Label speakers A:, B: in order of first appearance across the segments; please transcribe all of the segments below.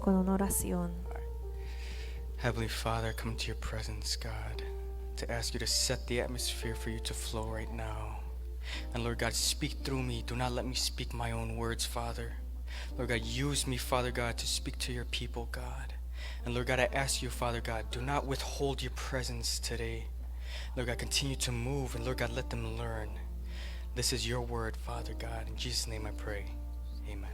A: con una oración.
B: Heavenly Father, I come to your presence, God, to ask you to set the atmosphere for you to flow right now. And Lord God, speak through me. Do not let me speak my own words, Father. Lord God, use me, Father God, to speak to your people, God. And Lord God, I ask you, Father God, do not withhold your presence today. Lord God, continue to move, and Lord God, let them learn. This is your word, Father God. In Jesus' name I pray. Amen.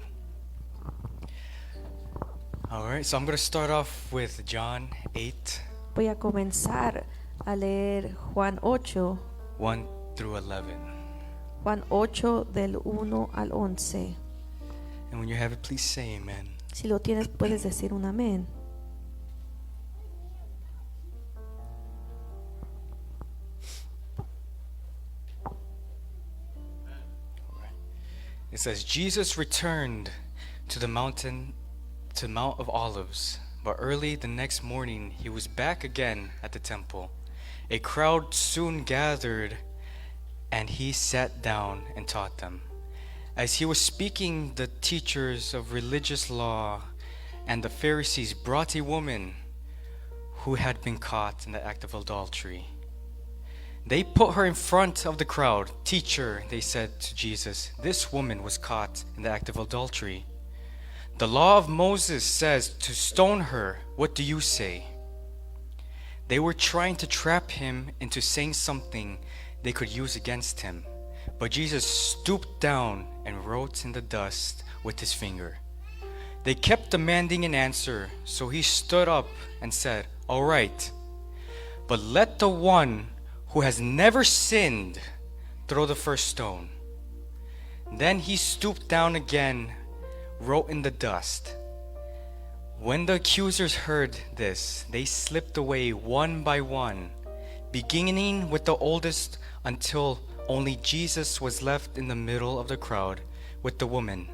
B: All right, so I'm going to start off with John 8,
A: Voy a comenzar a leer Juan 8,
B: 1 through 11.
A: Juan 8 del 1 al 11.
B: And when you have it, please say amen.
A: Si lo tienes, puedes decir un amén.
B: It says, Jesus returned to the Mount of Olives, but early the next morning he was back again at the temple. A crowd soon gathered, and he sat down and taught them. As he was speaking, the teachers of religious law and the Pharisees brought a woman who had been caught in the act of adultery. They put her in front of the crowd. Teacher, they said to Jesus, this woman was caught in the act of adultery. The law of Moses says to stone her. What do you say? They were trying to trap him into saying something they could use against him. But Jesus stooped down and wrote in the dust with his finger. They kept demanding an answer, so he stood up and said, all right, but let the one who has never sinned throw the first stone. Then he stooped down again, wrote in the dust. When the accusers heard this, they slipped away one by one, beginning with the oldest, until only Jesus was left in the middle of the crowd with the woman.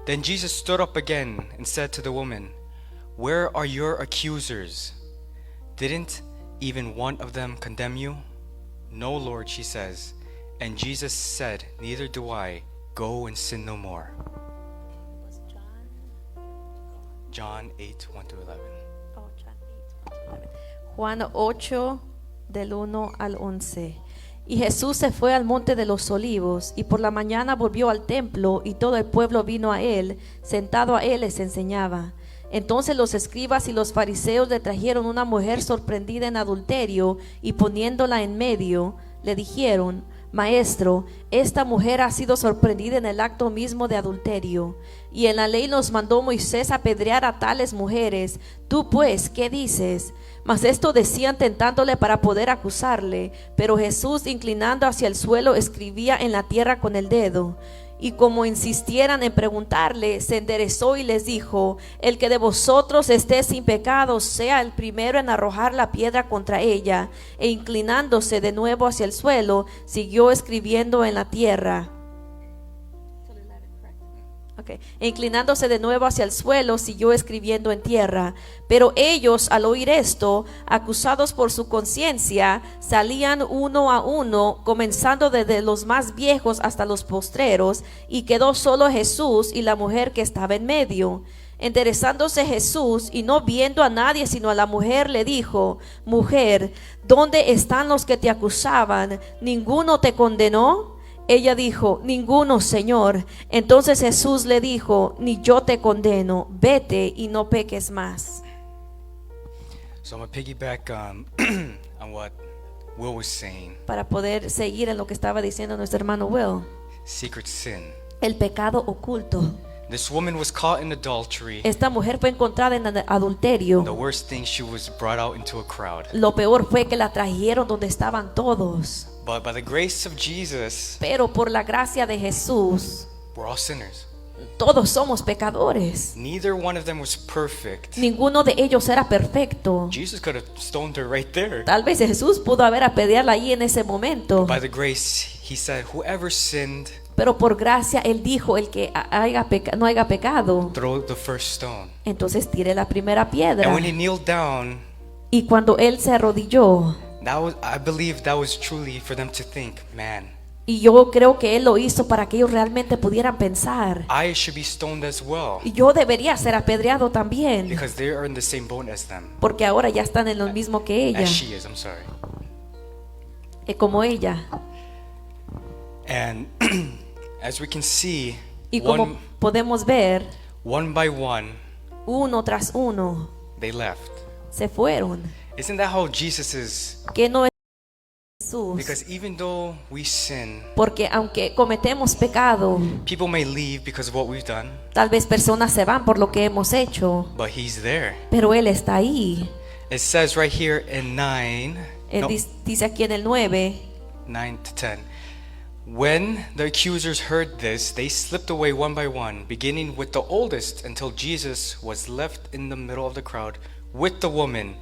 B: Then Jesus stood up again and said to the woman, where are your accusers? Didn't even one of them condemn you? No, Lord, she says. And Jesus said, neither do I. Go and sin no more. John 8, 1 to 11.
A: Juan 8 del 1 al 11. Y Jesús se fue al monte de los olivos, y por la mañana volvió al templo, y todo el pueblo vino a él. Sentado a él les enseñaba. Entonces los escribas y los fariseos le trajeron una mujer sorprendida en adulterio, y poniéndola en medio, le dijeron, Maestro, esta mujer ha sido sorprendida en el acto mismo de adulterio, y en la ley nos mandó Moisés apedrear a tales mujeres. Tú pues, ¿qué dices? Mas esto decían tentándole para poder acusarle. Pero Jesús, inclinando hacia el suelo, escribía en la tierra con el dedo. Y como insistieran en preguntarle, se enderezó y les dijo, el que de vosotros esté sin pecado, sea el primero en arrojar la piedra contra ella. E inclinándose de nuevo hacia el suelo, siguió escribiendo en la tierra. E inclinándose de nuevo hacia el suelo, siguió escribiendo en tierra. Pero ellos, al oír esto, acusados por su conciencia, salían uno a uno, comenzando desde los más viejos hasta los postreros, y quedó solo Jesús y la mujer que estaba en medio. Enderezándose Jesús y no viendo a nadie sino a la mujer, le dijo, Mujer, ¿dónde están los que te acusaban? ¿Ninguno te condenó? Ella dijo, ninguno, Señor. Entonces Jesús le dijo, ni yo te condeno, vete y no peques más.
B: So I'm going to piggyback on what Will was saying.
A: Para poder seguir en lo que estaba diciendo nuestro hermano Will.
B: Secret sin.
A: El pecado oculto.
B: This woman was caught in adultery.
A: Esta mujer fue encontrada en adulterio.
B: The worst thing, she was brought out into a crowd.
A: Lo peor fue que la trajeron donde estaban todos.
B: But by the grace of Jesus,
A: pero por la gracia de Jesús,
B: we're all sinners.
A: Todos somos pecadores.
B: Neither one of them was perfect.
A: Ninguno de ellos era perfecto.
B: Jesus could have stoned her right there.
A: Tal vez Jesús pudo haber apedrearla ahí en ese momento.
B: By the grace, he said, whoever sinned,
A: pero por gracia él dijo, el que no haya pecado,
B: throw the first stone.
A: Entonces tire la primera piedra.
B: And when he kneeled down,
A: y cuando él se arrodilló,
B: I believe that was truly for them to think, man,
A: Y yo creo que Él lo hizo para que ellos realmente pudieran pensar.
B: I should be stoned as well.
A: Y yo debería ser apedreado también.
B: Because they are in the same boat as them.
A: Porque ahora ya están en lo mismo que ella.
B: As she is, I'm sorry.
A: Como ella.
B: And as we can see,
A: Y como podemos ver,
B: one by one,
A: uno tras uno,
B: they left.
A: se fueron.
B: Isn't that how Jesus is?
A: Que no es Jesús.
B: Because even though we sin,
A: Porque aunque cometemos pecado,
B: people may leave because of what we've done,
A: tal vez personas se van por lo que hemos hecho,
B: but He's there.
A: pero Él está ahí.
B: It says right here in 9, no,
A: Dice aquí en el 9,
B: 9 to 10. When the accusers heard this, they slipped away one by one, beginning with the oldest, until Jesus was left in the middle of the crowd with the woman.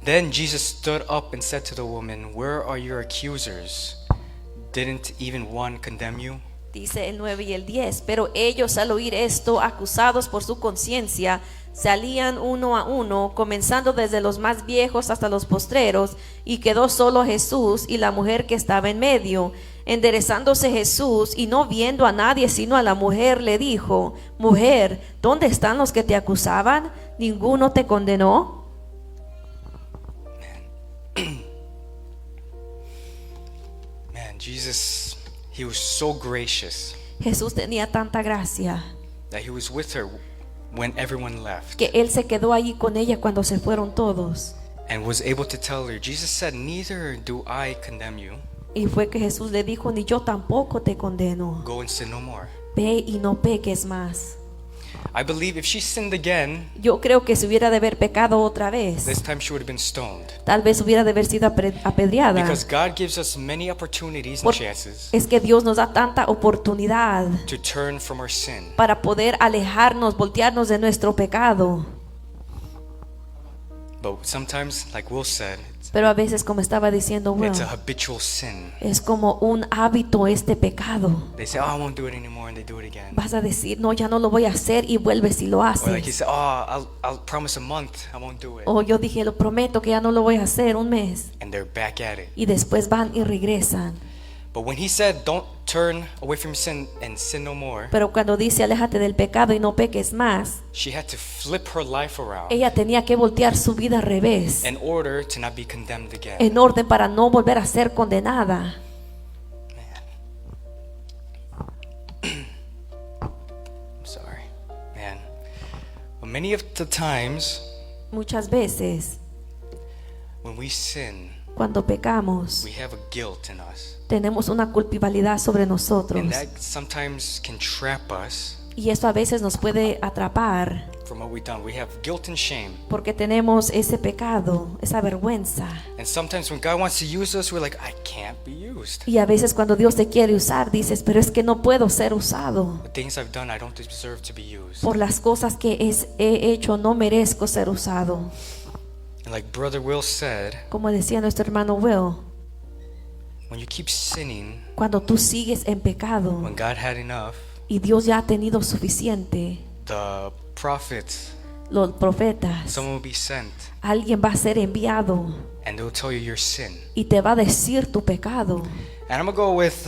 B: Then Jesus stood up and said to the woman, "Where are your accusers? Didn't even one condemn you?"
A: dice el 9 y el 10, pero ellos al oír esto, acusados por su conciencia, salían uno a uno, comenzando desde los más viejos hasta los postreros, y quedó solo Jesús y la mujer que estaba en medio. Enderezándose Jesús y no viendo a nadie sino a la mujer, le dijo: Mujer, ¿dónde están los que te acusaban? ¿Ninguno te condenó?
B: Man, Jesus, He was so gracious
A: Jesús tenía tanta gracia
B: that He was with her when everyone left,
A: que Él se quedó allí con ella cuando se fueron todos.
B: and was able to tell her, Jesus said, "Neither do I condemn you.
A: Y fue que Jesús le dijo: Ni yo tampoco te condeno.
B: Go and sin no more."
A: Ve y no peques más.
B: I believe if she sinned again,
A: Yo creo que si hubiera de haber pecado otra vez,
B: this time she would have been stoned.
A: tal vez hubiera de haber sido apedreada.
B: Because God gives us many opportunities and
A: Porque
B: chances
A: es que Dios nos da tanta oportunidad
B: to turn from our sin.
A: para poder alejarnos, voltearnos de nuestro pecado.
B: But sometimes, like Will said,
A: Pero a veces, como estaba diciendo Will,
B: it's a habitual sin.
A: es como un hábito este pecado.
B: They say, "Oh, I won't do it anymore," and they do it again.
A: Vas a decir: no, ya no lo voy a hacer, y vuelves y lo
B: Or like he
A: haces.
B: said, "Oh, I'll promise a month, I won't do it."
A: O yo dije: lo prometo que ya no lo voy a hacer un mes,
B: And they're back at it.
A: y después van y regresan.
B: But when he said, "Don't turn away from sin and sin no more,"
A: Pero cuando dice: aléjate del pecado y no peques más,
B: she had to flip her life around
A: ella tenía que voltear su vida al revés,
B: in order to not be condemned again.
A: en orden para no volver a ser condenada.
B: I'm sorry, man. But many of the times
A: Muchas veces,
B: when we sin,
A: cuando pecamos,
B: we have a guilt in us,
A: tenemos una culpabilidad sobre nosotros,
B: and that sometimes can trap us
A: y eso a veces nos puede atrapar,
B: from what we've done. We have guilt and shame,
A: porque tenemos ese pecado, esa vergüenza.
B: and sometimes when God wants to use us, we're like, "I can't be used.
A: Y a veces cuando Dios te quiere usar, dices: pero es que no puedo ser usado.
B: The things I've done, I don't deserve to be used."
A: Por las cosas que he hecho, no merezco ser usado.
B: And like Brother Will said,
A: Como decía nuestro hermano Will,
B: when you keep sinning,
A: cuando tú sigues en pecado
B: when God had enough,
A: y Dios ya ha tenido suficiente,
B: the prophets,
A: los profetas,
B: someone will be sent,
A: alguien va a ser enviado
B: and they'll tell you your sin.
A: y te va a decir tu pecado.
B: And I'm gonna go with,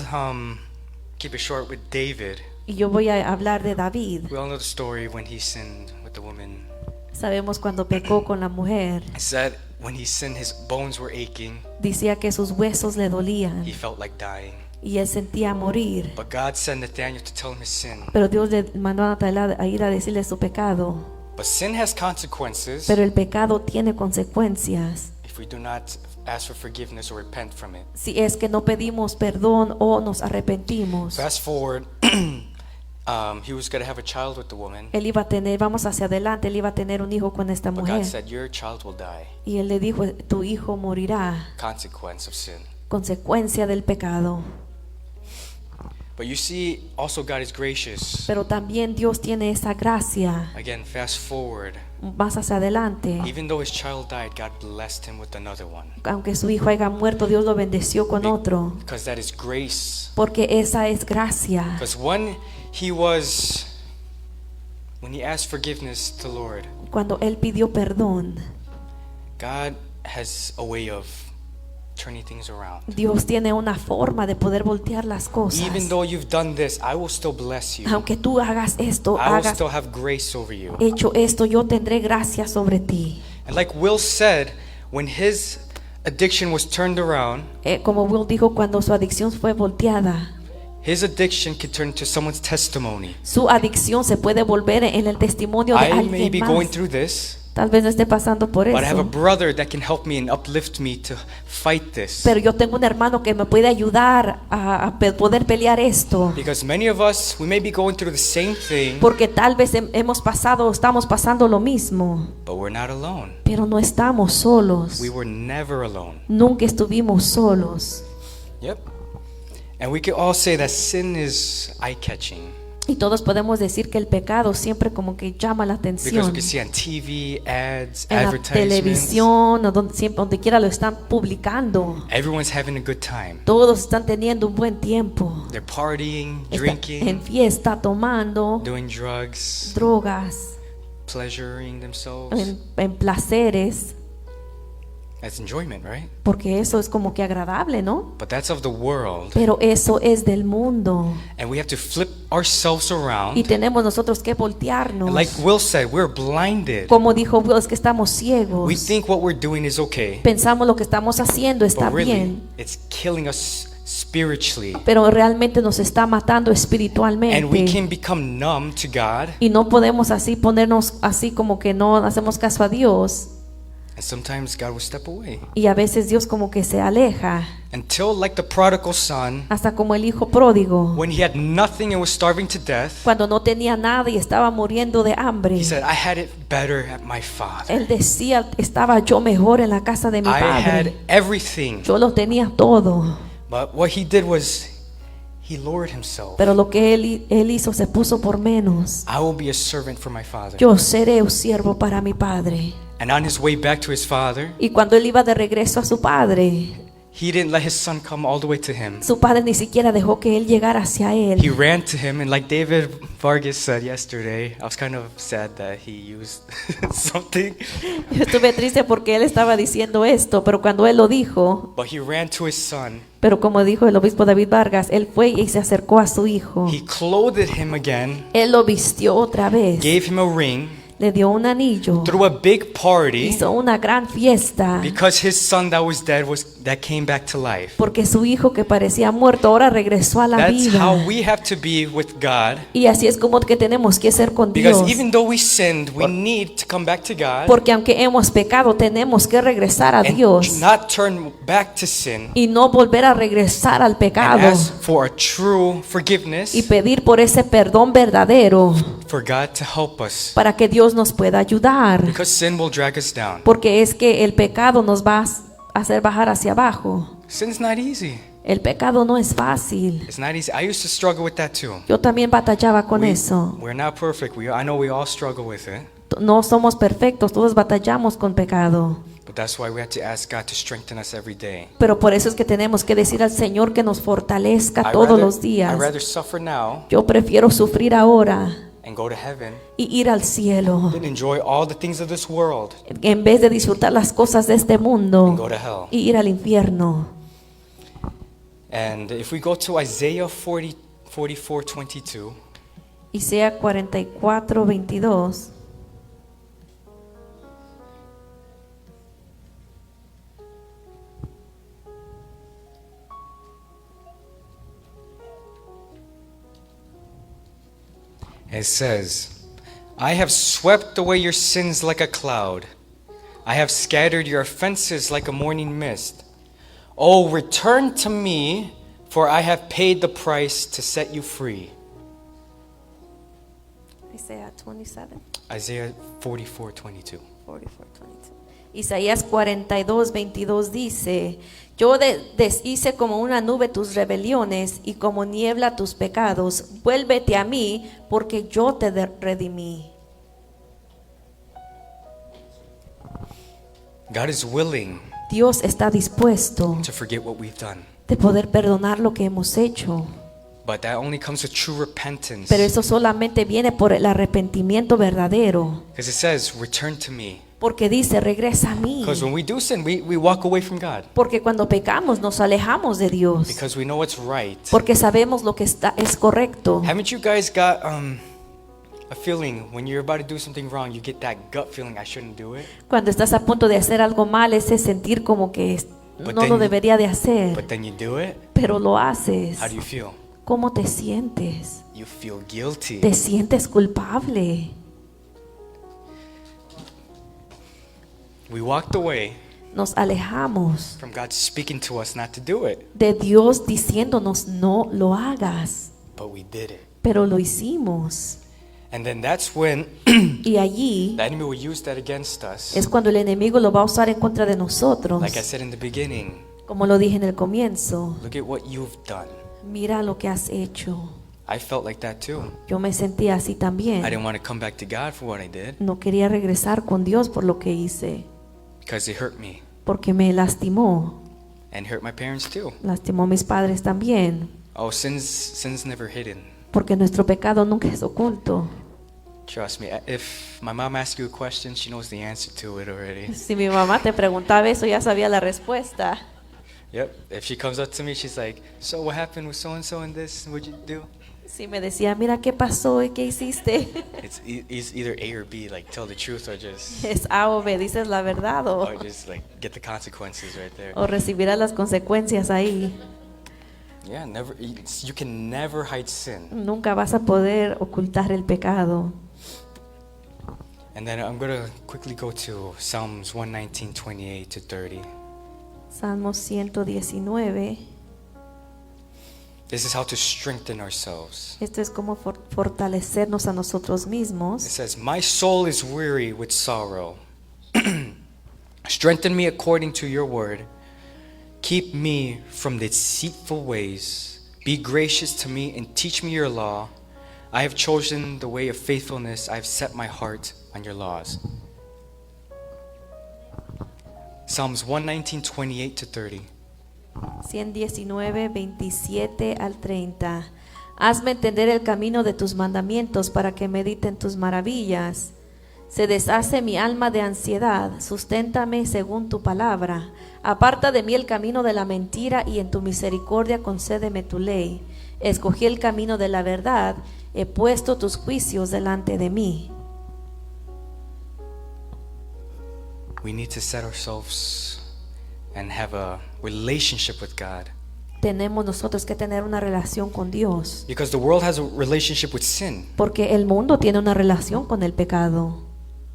B: keep it short, with David.
A: Y yo voy a hablar de David.
B: We all know the story when he sinned with the woman.
A: Sabemos cuando pecó con la mujer.
B: It said when he sinned, his bones were aching.
A: Decía que sus huesos le dolían
B: He felt like dying.
A: y él sentía morir.
B: But God sent Nathaniel to tell him his sin.
A: Pero Dios le mandó a Natanael a ir a decirle su pecado.
B: But sin has consequences
A: Pero el pecado tiene consecuencias
B: if we do not ask for forgiveness or repent from it.
A: si es que no pedimos perdón o nos arrepentimos.
B: Fast forward, he was going to have a child with the woman.
A: Él iba a tener, vamos hacia adelante, él iba a tener un hijo con esta
B: But
A: mujer.
B: God said, "Your child will die."
A: Y él le dijo: tu hijo morirá,
B: Consequence of sin.
A: consecuencia del pecado.
B: But you see, also God is gracious.
A: Pero también Dios tiene esa gracia.
B: Again, fast forward.
A: Más hacia adelante,
B: Even though his child died, God blessed him with another one.
A: aunque su hijo haya muerto, Dios lo bendeció con otro,
B: Because that is grace.
A: porque esa es gracia.
B: Because when he asked forgiveness to the Lord,
A: Cuando él pidió perdón,
B: God has a way of turning things around.
A: Dios tiene una forma de poder voltear las cosas.
B: Even though you've done this, I will still bless you.
A: Aunque tú hagas esto,
B: I will
A: hagas
B: still have grace over you.
A: hecho esto, yo tendré gracia sobre ti.
B: And like Will said, when his addiction was turned around,
A: Como Will dijo, cuando su adicción fue volteada,
B: his addiction could turn to someone's testimony.
A: su adicción se puede volver en el testimonio de
B: I may
A: alguien
B: be
A: más.
B: going through this,
A: Tal vez no esté pasando por
B: but I have a
A: eso,
B: brother that can help me and uplift me to fight this.
A: pero yo tengo un hermano que me puede ayudar a poder pelear esto.
B: Because many of us, we may be going through the same thing,
A: Porque tal vez estamos pasando lo mismo,
B: but we're not alone.
A: pero no estamos solos.
B: We were never alone.
A: Nunca estuvimos solos.
B: Yep. And we can all say that sin is eye-catching.
A: Y todos podemos decir que el pecado siempre como que llama la
B: Because
A: atención.
B: we can see on TV, ads,
A: En la
B: advertisements.
A: televisión, o donde quiera lo están publicando.
B: Everyone's having a good time.
A: Todos están teniendo un buen tiempo.
B: They're partying,
A: En
B: drinking,
A: fiesta, tomando
B: doing drugs,
A: drogas,
B: pleasuring themselves.
A: en placeres,
B: That's enjoyment, right?
A: porque eso es como que agradable, ¿no?
B: But that's of the world.
A: Pero eso es del mundo.
B: And we have to flip ourselves
A: Y
B: around.
A: tenemos nosotros que voltearnos.
B: And like Will said, we're blinded.
A: Como dijo Will, es que estamos ciegos.
B: We think what we're doing is okay,
A: Pensamos lo que estamos haciendo está
B: but really,
A: bien,
B: it's killing us spiritually.
A: pero realmente nos está matando
B: And we
A: espiritualmente.
B: can become numb to God.
A: Y no podemos así ponernos así como que no hacemos caso a Dios.
B: And sometimes God will step away.
A: Y a veces Dios como que se aleja.
B: Until, like the prodigal son,
A: Hasta como el hijo pródigo.
B: when he had nothing and was starving to death,
A: Cuando no tenía nada y estaba muriendo de hambre.
B: he said, I had it better at my father.
A: Él decía, estaba yo mejor en la casa de mi
B: I had
A: padre.
B: everything.
A: Yo lo tenía todo.
B: But what he did was he lowered himself.
A: Pero lo que él hizo se puso por menos.
B: I will be a servant for my father.
A: Yo seré un siervo para mi padre.
B: And on his way back to his father,
A: Y cuando él iba de regreso a su padre,
B: he didn't let his son come all the way to him.
A: su padre ni siquiera dejó que él llegara hacia
B: He
A: él.
B: ran to him, and like David Vargas said yesterday, I was kind of sad that he used something,
A: Yo estuve triste porque él estaba diciendo esto, pero cuando él lo dijo,
B: but he ran to his son.
A: pero como dijo el obispo David Vargas, él fue y se acercó a su hijo.
B: He clothed him again,
A: Él lo vistió otra vez,
B: gave him a ring,
A: le dio un anillo,
B: threw a big party
A: hizo una gran fiesta,
B: because his son that was dead that came back to life.
A: porque su hijo que parecía muerto ahora regresó a la
B: That's how
A: vida.
B: we have to be with God.
A: Y así es como que tenemos que ser con
B: Because
A: Dios.
B: even though we sinned, we need to come back to God
A: Porque aunque hemos pecado, tenemos que regresar a
B: and
A: Dios
B: not turn back to sin
A: y no volver a regresar al
B: and
A: pecado
B: ask for a true forgiveness
A: y pedir por ese perdón verdadero
B: for God to help us.
A: para que Dios nos pueda ayudar.
B: Because sin will drag us down.
A: Porque es que el pecado nos va a hacer bajar hacia abajo.
B: Sin's not easy.
A: El pecado no es fácil.
B: It's not easy. I used to struggle with that too.
A: Yo también batallaba con eso.
B: We're not perfect. I know we all struggle with it.
A: No somos perfectos, todos batallamos con pecado.
B: But that's why we have to ask God to strengthen us every day.
A: Pero por eso es que tenemos que decir al Señor que nos fortalezca
B: I'd
A: todos
B: rather-
A: los días.
B: I'd rather suffer now
A: Yo prefiero sufrir ahora
B: and go to heaven
A: y ir al cielo
B: than enjoy all the things of this world
A: en vez de disfrutar las cosas de este
B: and go
A: mundo
B: to hell.
A: y ir al infierno.
B: And if we go to Isaiah 44:22,
A: Isaías 44:22.
B: it says, I have swept away your sins like a cloud. I have scattered your offenses like a morning mist. Oh, return to me, for I have paid the price to set you free.
A: Isaías 27.
B: Isaiah 44:22.
A: 44:22. Isaías 42:22 dice: Yo deshice como una nube tus rebeliones y como niebla tus pecados. Vuélvete a mí, porque yo te redimí.
B: God is willing
A: Dios está dispuesto
B: to forget what we've done.
A: de poder perdonar lo que hemos hecho.
B: But that only comes with true repentance.
A: Pero eso solamente viene por el arrepentimiento verdadero.
B: Because it says, return to me.
A: Porque dice, regresa a mí.
B: Because when we do sin, we walk away from God.
A: Porque cuando pecamos nos alejamos de Dios.
B: Because we know what's right.
A: Porque sabemos lo que es correcto.
B: Haven't you guys got a feeling when you're about to do something wrong, you get that gut feeling I shouldn't do it?
A: Cuando estás a punto de hacer algo mal, ese sentir como que
B: But
A: no
B: then
A: lo
B: you-
A: debería de hacer,
B: But then you do it.
A: pero lo haces.
B: How do you feel?
A: ¿Cómo te sientes?
B: You feel guilty.
A: Te sientes culpable.
B: We walked away
A: Nos alejamos
B: from God speaking to us not to do it,
A: de Dios diciéndonos no lo hagas,
B: but we did it.
A: pero lo hicimos.
B: And then that's when
A: Y allí
B: the enemy will use that against us.
A: es cuando el enemigo lo va a usar en contra de nosotros.
B: Like I said in the beginning,
A: Como lo dije en el comienzo,
B: look at what you've done.
A: mira lo que has hecho.
B: I felt like that too.
A: Yo me sentía así
B: I
A: también.
B: didn't want to come back to God for what I did
A: No quería regresar con Dios por lo que hice,
B: because it hurt me
A: porque me lastimó.
B: and hurt my parents too.
A: Lastimó a mis padres también,
B: Oh, sin's never hidden.
A: porque nuestro pecado nunca es oculto.
B: Trust me, if my mom asks you a question, she knows the answer to it already.
A: Si mi mamá te preguntaba eso, ya sabía la respuesta.
B: Yep. If she comes up to me, she's like, "So what happened with so and so and this? What'd you do?"
A: Si me decía, mira qué pasó y qué hiciste,
B: It's either A or B, like tell the truth or just
A: es A o B, dices la verdad
B: or just like get the consequences right there.
A: o recibirás las consecuencias ahí.
B: Yeah, you can never hide sin.
A: Nunca vas a poder ocultar el pecado.
B: And then I'm gonna quickly go to Psalms 119, 28 to 30.
A: Salmo 119.
B: This is how to strengthen ourselves.
A: Esto es como fortalecernos a nosotros
B: It
A: mismos.
B: says, "My soul is weary with sorrow. Strengthen me according to your word. Keep me from deceitful ways. Be gracious to me and teach me your law. I have chosen the way of faithfulness. I have set my heart on your laws." Psalms 119, 28 to 30.
A: 119, 27 al 30. Hazme entender el camino de tus mandamientos para que medite en tus maravillas. Se deshace mi alma de ansiedad, susténtame según tu palabra. Aparta de mí el camino de la mentira y en tu misericordia concédeme tu ley. Escogí el camino de la verdad, he puesto tus juicios delante de mí.
B: We need to set ourselves and have a relationship with God.
A: Tenemos nosotros que tener una relación con Dios,
B: Because the world has a relationship with sin.
A: porque el mundo tiene una relación con el pecado.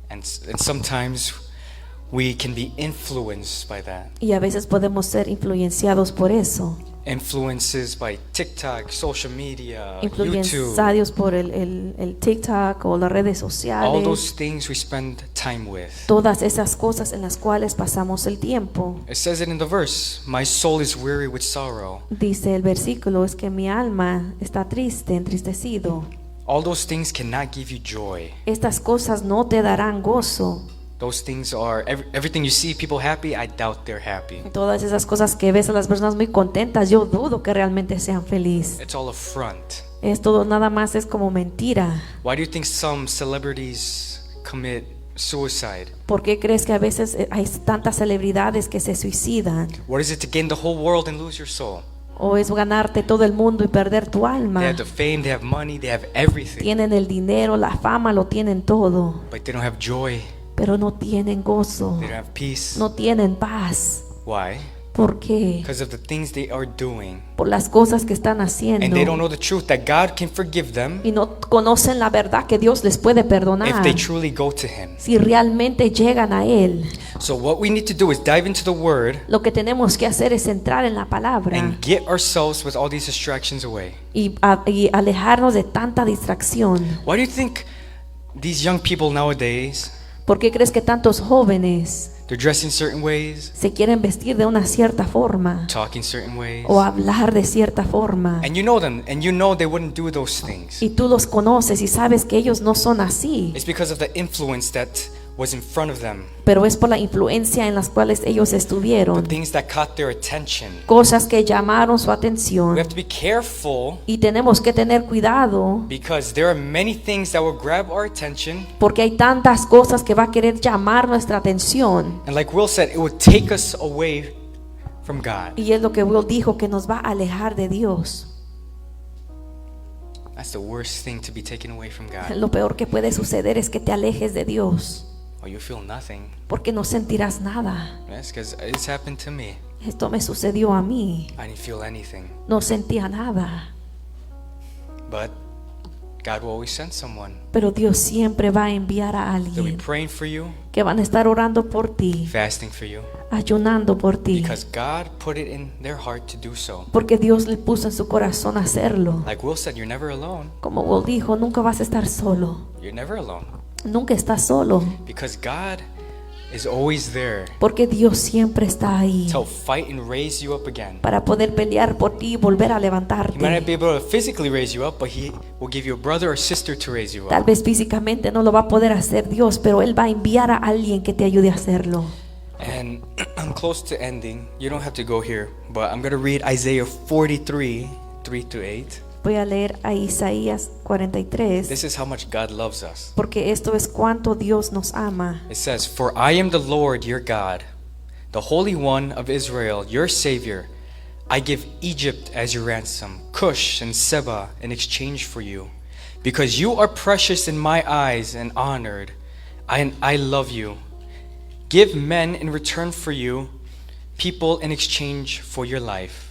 B: And sometimes we can be influenced by that.
A: Y a veces podemos ser influenciados por eso,
B: Influences by TikTok, social media, YouTube.
A: influenciados por el TikTok o las redes
B: All
A: sociales,
B: those things we spend time with.
A: todas esas cosas en las cuales pasamos el tiempo.
B: It says it in the verse, "My soul is weary with sorrow."
A: Dice el versículo, es que mi alma está triste, entristecido.
B: All those things cannot give you joy.
A: Estas cosas no te darán gozo.
B: Those things are everything you see people happy, I doubt they're happy.
A: Todas esas cosas que ves a las personas muy contentas, yo dudo que realmente sean felices.
B: It's all a front.
A: Esto nada más es como mentira.
B: Why do you think some celebrities commit suicide?
A: ¿Por qué crees que a veces hay tantas celebridades que se suicidan?
B: What is it to gain the whole world and lose your soul?
A: ¿O es ganarte todo el mundo y perder tu
B: They
A: alma?
B: have the fame, they have money, they have everything,
A: Tienen el dinero, la fama, lo tienen todo,
B: but they don't have joy,
A: pero no tienen gozo,
B: they don't have peace.
A: no tienen paz.
B: Why?
A: ¿Por qué?
B: Because of the things they are doing.
A: Por las cosas que están
B: And they don't
A: haciendo
B: know the truth that God can forgive them
A: y no conocen la verdad que Dios les puede
B: if
A: perdonar
B: they truly go to Him.
A: si realmente llegan a Él.
B: So what we need to do is dive into the Word
A: Lo que tenemos que hacer es entrar en la palabra
B: and get ourselves with all these distractions away.
A: y alejarnos de tanta distracción.
B: Why do you think these young people nowadays,
A: ¿Por qué crees que tantos jóvenes
B: they're dressing certain ways,
A: se quieren vestir de una cierta forma
B: talking certain ways,
A: o hablar de cierta forma?
B: and you know them, and you know they wouldn't do those things?
A: Y tú los conoces y sabes que ellos no son así.
B: It's because of the influence that was in front of them,
A: pero es por la influencia en las cuales ellos
B: the
A: estuvieron,
B: things that caught their attention.
A: cosas que llamaron su
B: We
A: atención.
B: have to be careful
A: Y tenemos que tener cuidado
B: because there are many things that will grab our attention.
A: porque hay tantas cosas que va a querer llamar nuestra atención.
B: And like Will said, it would take us away from God.
A: Y es lo que Will dijo, que nos va a alejar de Dios.
B: That's the worst thing, to be taken away from God.
A: Lo peor que puede suceder es que te alejes de Dios,
B: Or you feel nothing.
A: porque no sentirás nada.
B: Yes, because it's happened to me.
A: Esto me sucedió a mí.
B: I didn't feel anything.
A: No sentía nada.
B: But God will always send someone.
A: Pero Dios siempre va a enviar a
B: They'll be
A: alguien
B: praying for you,
A: que van a estar orando por ti,
B: fasting for you,
A: ayunando por ti,
B: because God put it in their heart to do so.
A: porque Dios le puso en su corazón hacerlo.
B: Like Will said, you're never alone.
A: Como Will dijo, nunca vas a estar solo.
B: You're never alone.
A: Nunca estás solo,
B: Because God is always there
A: porque Dios siempre está ahí
B: to fight and raise you up again.
A: para poder pelear por ti y volver a
B: He might not
A: levantarte.
B: be able to physically raise you up, but He will give you a brother or sister to raise you
A: Tal
B: up.
A: vez físicamente no lo va a poder hacer Dios, pero Él va a enviar a alguien que te ayude a hacerlo.
B: And I'm close to ending. You don't have to go here, but I'm going to read Isaiah 43, 3-8.
A: Voy a leer a Isaías 43,
B: This is how much God loves us.
A: porque esto es cuánto Dios nos ama.
B: It says, "For I am the Lord your God, the Holy One of Israel, your Savior. I give Egypt as your ransom, Cush and Seba in exchange for you. Because you are precious in my eyes and honored, I love you. Give men in return for you, people in exchange for your life.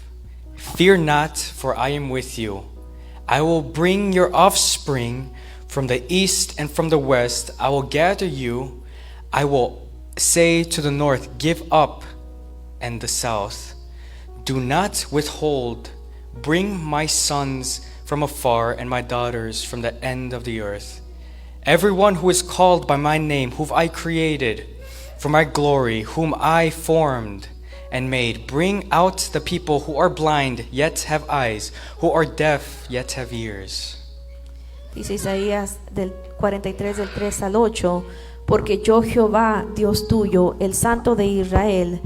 B: Fear not, for I am with you. I will bring your offspring from the east and from the west. I will gather you. I will say to the north, give up, and the south, do not withhold. Bring my sons from afar and my daughters from the end of the earth. Everyone who is called by my name, whom I created for my glory, whom I formed and made. Bring out the people who are blind yet have eyes, who are deaf yet have ears."
A: Dice Isaías del 43 del 3 al 8, porque yo Jehová, Dios tuyo, el Santo de Israel,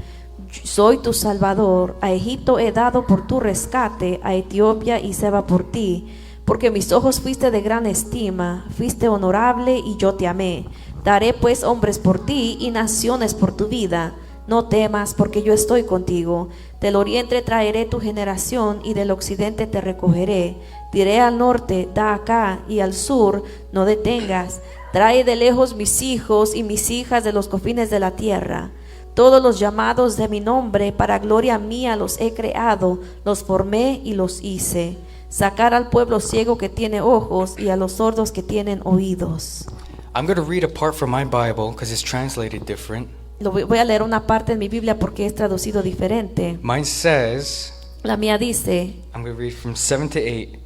A: soy tu Salvador. A Egipto he dado por tu rescate, a Etiopía y Seba por ti, porque mis ojos fuiste de gran estima, fuiste honorable y yo te amé. Daré pues hombres por ti y naciones por tu vida. No temas, porque yo estoy contigo. Del oriente traeré tu generación y del occidente te recogeré. Diré al norte, da acá, y al sur, no detengas. Trae de lejos mis hijos y mis hijas de los confines de la tierra. Todos los llamados de mi nombre, para gloria mía los he creado, los formé y los hice. Sacar al pueblo ciego que tiene ojos y a los sordos que tienen oídos.
B: I'm going to read a part from my Bible because it's translated different.
A: Voy a leer una parte en mi Biblia porque es traducido diferente.
B: Mine says,
A: La mía dice,
B: I'm going to read from 7-8.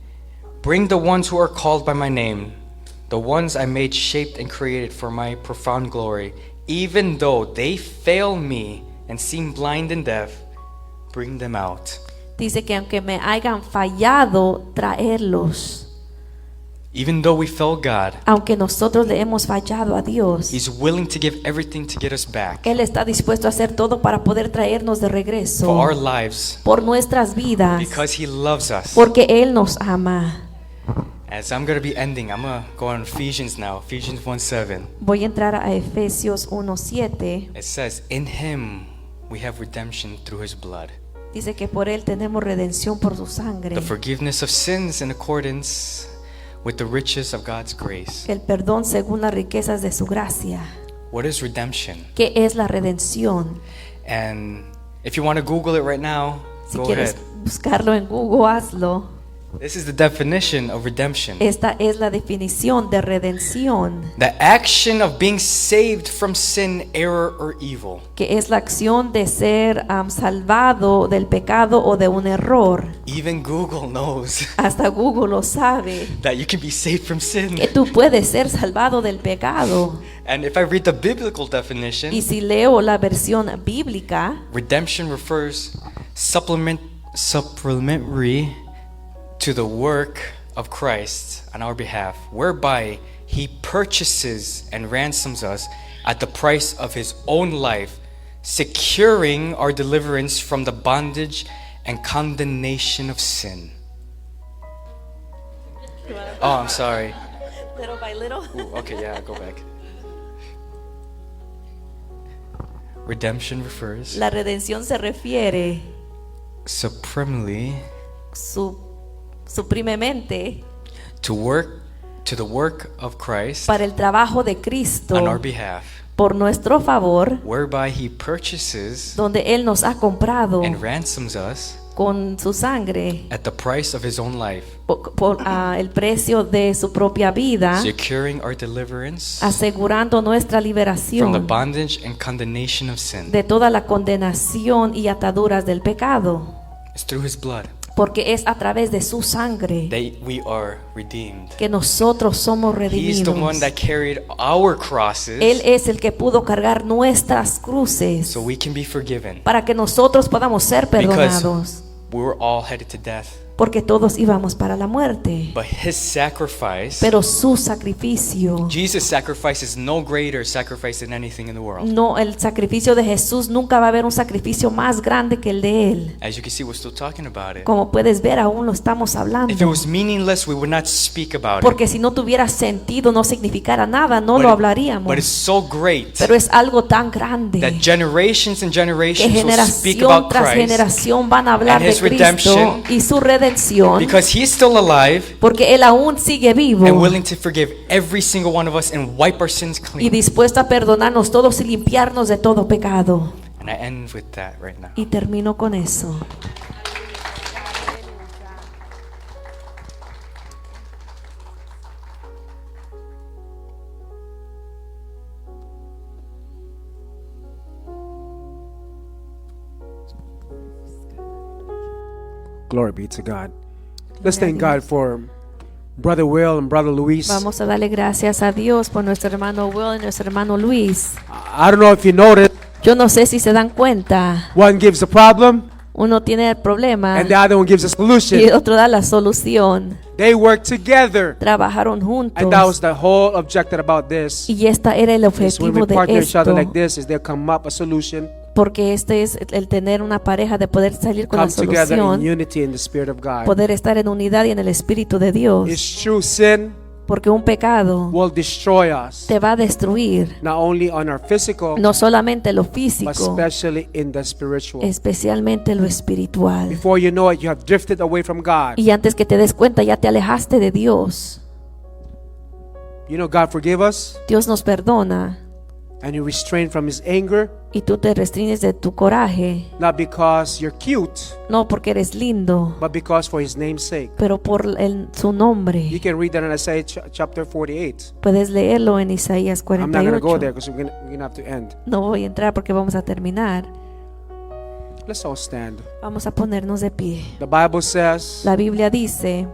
B: "Bring the ones who are called by my name, the ones I made, shaped, and created for my profound glory. Even though they fail me and seem blind and deaf, bring them out."
A: dice que aunque me hayan fallado, traerlos.
B: Even though we fail God,
A: Aunque nosotros le hemos fallado a Dios,
B: He's willing to give everything to get us back
A: Él está dispuesto a hacer todo para poder traernos de
B: for
A: regreso
B: our lives
A: por nuestras vidas,
B: because He loves us.
A: porque Él nos ama.
B: As I'm going to be ending, I'm going to go on Ephesians now, Ephesians 1:7.
A: Voy a entrar a Efesios 1:7.
B: It says, "In Him we have redemption through His blood,
A: Dice que por Él tenemos redención por su sangre,
B: the forgiveness of sins in accordance with the riches of God's grace."
A: el perdón según las riquezas de su gracia.
B: What is redemption?
A: ¿Qué es la redención?
B: And if you want to Google it right now,
A: Si
B: go
A: quieres
B: ahead.
A: buscarlo en Google, hazlo.
B: This is the definition of redemption.
A: Esta es la definición de redención,
B: The action of being saved from sin, error, or evil.
A: que es la acción de ser salvado del pecado o de un error.
B: Even Google knows
A: Hasta Google lo sabe,
B: that you can be saved from sin.
A: que tú puedes ser salvado del pecado.
B: And if I read the biblical definition,
A: Y si leo la versión bíblica,
B: redemption refers supplementary to the work of Christ on our behalf, whereby He purchases and ransoms us at the price of his own life, securing our deliverance from the bondage and condemnation of sin. Oh, I'm sorry.
A: Little by little.
B: Ooh, okay, yeah, go back. Redemption refers
A: La redención se refiere
B: supremely
A: suprimemente
B: to the work of Christ
A: para el trabajo de Cristo
B: on our behalf,
A: por nuestro favor,
B: whereby he purchases
A: donde Él nos ha comprado
B: and ransoms us
A: con su sangre
B: at the price of his own life,
A: por el precio de su propia vida,
B: securing our deliverance
A: asegurando nuestra
B: from the
A: liberación
B: bondage and condemnation of sin.
A: de toda la condenación y ataduras del pecado,
B: It's through his blood
A: porque es a través de su sangre
B: that we are redeemed.
A: que nosotros somos
B: He's the one
A: redimidos.
B: that carried our
A: Él
B: crosses
A: es el que pudo cargar nuestras cruces
B: so we can be forgiven,
A: para que nosotros podamos ser perdonados,
B: we were all headed to death.
A: porque todos íbamos para la muerte.
B: But his sacrifice,
A: Pero su sacrificio,
B: Jesus' sacrifice, is no greater sacrifice than anything in the world.
A: no, el sacrificio de Jesús, nunca va a haber un sacrificio más grande que el de Él.
B: As you can see, we're still talking about it.
A: Como puedes ver, aún lo estamos
B: If it
A: hablando.
B: was meaningless, we would not speak about it.
A: Porque si no tuviera sentido, no significara nada, no
B: But
A: lo
B: it-
A: hablaríamos.
B: But it's so great
A: Pero es algo tan
B: that
A: grande
B: generations and
A: que
B: generations will speak
A: generación
B: about
A: tras
B: Christ,
A: generación van a hablar
B: and
A: de
B: his
A: Cristo
B: redemption,
A: y su redención,
B: because he's still alive
A: porque Él aún sigue
B: and
A: vivo
B: willing to forgive every single one of us and wipe our sins
A: y
B: clean.
A: dispuesto a perdonarnos todos y limpiarnos de todo pecado.
B: And I end with that right now.
A: Y termino con eso.
C: Glory be to God. Let's thank God for Brother Will and Brother Luis.
A: Vamos a darle gracias a Dios por nuestro hermano Will y nuestro hermano Luis.
C: I don't know if you noticed,
A: Yo no sé si se dan cuenta,
C: one gives the problem
A: uno tiene el problema
C: and the other one gives a
A: y
C: solution.
A: el otro da la solución.
C: They work together.
A: Trabajaron
C: And that was
A: juntos
C: the whole objective about this.
A: y esta era el
C: Is when we
A: objetivo de
C: partner each other like
A: esto,
C: this, is there come up a solution,
A: porque este es el tener una pareja, de poder salir con la
C: come together in
A: solución,
C: unity in the Spirit of God.
A: poder estar en unidad y en el Espíritu de Dios,
C: It's true, sin
A: porque un pecado
C: will destroy us,
A: te va a destruir,
C: not only on our physical,
A: no solamente lo
C: but
A: físico,
C: especially in the spiritual.
A: especialmente lo espiritual.
C: Before you know it, you have drifted away from God.
A: Y antes que te des cuenta, ya te alejaste de Dios.
C: You know, God forgive us,
A: Dios nos perdona
C: and you restrain from His anger,
A: y tú te restringes de tu coraje,
C: not because you're cute,
A: no porque eres lindo,
C: but because for His name's sake.
A: pero por su nombre.
C: You can read that in Isaiah chapter 48.
A: Puedes leerlo en Isaías
C: I'm not going to go there
A: 48.
C: because we're gonna have to end.
A: No voy a entrar porque vamos a terminar.
C: Let's all stand.
A: Vamos a ponernos de pie.
C: The Bible says,
A: La Biblia dice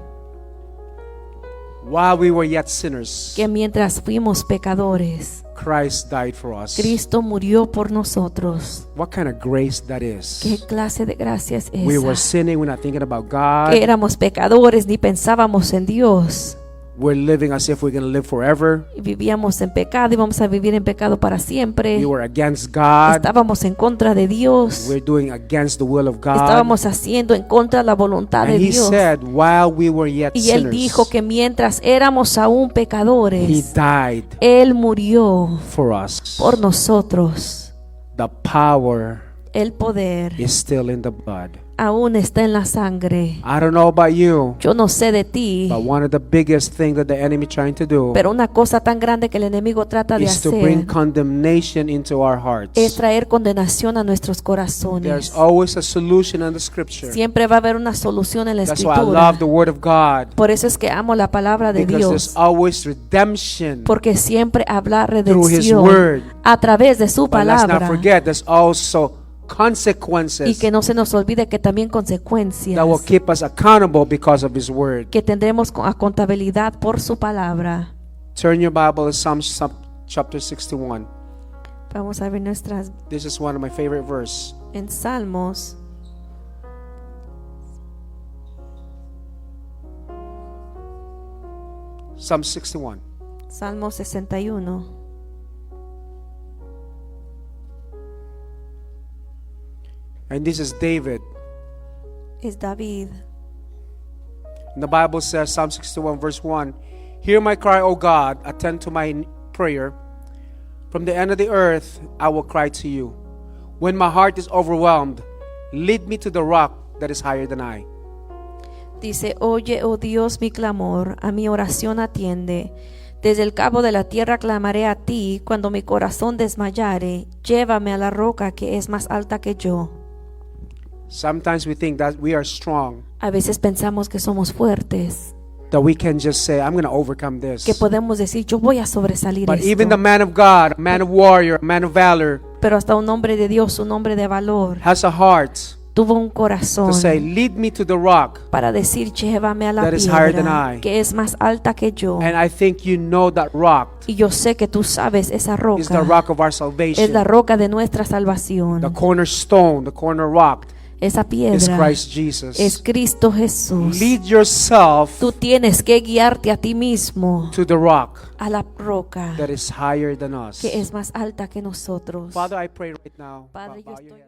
C: while we were yet sinners,
A: que mientras fuimos pecadores,
C: Christ died for us.
A: Cristo murió por nosotros.
C: What kind of grace that
A: ¿Qué
C: is?
A: clase de gracia es
C: We were
A: esa?
C: sinning, we're not thinking about God.
A: Que éramos pecadores, ni pensábamos en Dios.
C: We're living as if we're going to live forever.
A: Y vivíamos en pecado y vamos a vivir en pecado para siempre.
C: We were against God.
A: Estábamos en contra de Dios.
C: We're doing against the will of God.
A: Estábamos haciendo en contra de la voluntad de
C: And He
A: Dios.
C: said, while we were yet
A: Y Él dijo
C: sinners,
A: que mientras éramos aún
C: He
A: pecadores,
C: died
A: Él murió
C: for us.
A: por nosotros.
C: The power
A: El poder
C: is still in the blood.
A: aún está en la sangre.
C: I don't know about you,
A: Yo no sé de ti,
C: but one of the biggest things that the enemy trying to do
A: pero una cosa tan grande que el enemigo trata de
C: is to bring
A: hacer
C: condemnation into our
A: es
C: hearts.
A: traer condenación a nuestros
C: There's
A: corazones.
C: always a solution in the scripture.
A: Siempre va a haber una solución en la
C: That's why I
A: escritura.
C: love the word of God,
A: Por eso es que amo la palabra de
C: because there's
A: Dios,
C: always redemption
A: porque siempre habla
C: through His
A: redención
C: word.
A: a través de su
C: But let's not
A: palabra.
C: forget, there's also
A: Y
C: consequences
A: que no se nos olvide que también consecuencias
C: that will keep us accountable because of His word.
A: que tendremos a contabilidad por su palabra.
C: Turn your Bible to Psalms chapter 61.
A: Vamos a ver nuestras
C: This is one of my favorite verses.
A: en Salmos.
C: Psalm 61.
A: Salmo 61.
C: And this is David.
A: es David.
C: And the Bible says, Psalm 61 verse 1, hear my cry, O God, attend to my prayer. From the end of the earth I will cry to you. When my heart is overwhelmed, lead me to the rock that is higher than I.
A: Dice, oye, oh Dios, mi clamor, a mi oración atiende. Desde el cabo de la tierra clamaré a ti, cuando mi corazón desmayare, llévame a la roca que es más alta que yo.
C: Sometimes we think that we are strong,
A: A veces pensamos que somos fuertes,
C: that we can just say, I'm going to overcome this.
A: que podemos decir, yo voy a sobresalir
C: But even the
A: esto.
C: man of God, a man of warrior, a man of valor,
A: Pero hasta un hombre de Dios, un hombre de valor,
C: has a heart
A: tuvo un corazón
C: to say, lead me to the rock.
A: para decir, llévame a la
C: That is higher than
A: piedra
C: I.
A: que es más alta que yo.
C: And I think you know that rock
A: Y yo sé que tú sabes esa
C: is the
A: roca
C: rock of our
A: es
C: salvation.
A: la roca de nuestra
C: The
A: salvación.
C: cornerstone, the corner rock
A: Esa
C: is
A: piedra
C: Christ Jesus.
A: es Cristo Jesús.
C: Lead yourself
A: Tú tienes que guiarte a ti mismo
C: to the rock
A: a la roca
C: that is higher than us.
A: que es más alta que nosotros.
C: Father, I pray right now.
A: Padre, yo
C: bow your
A: estoy
C: head.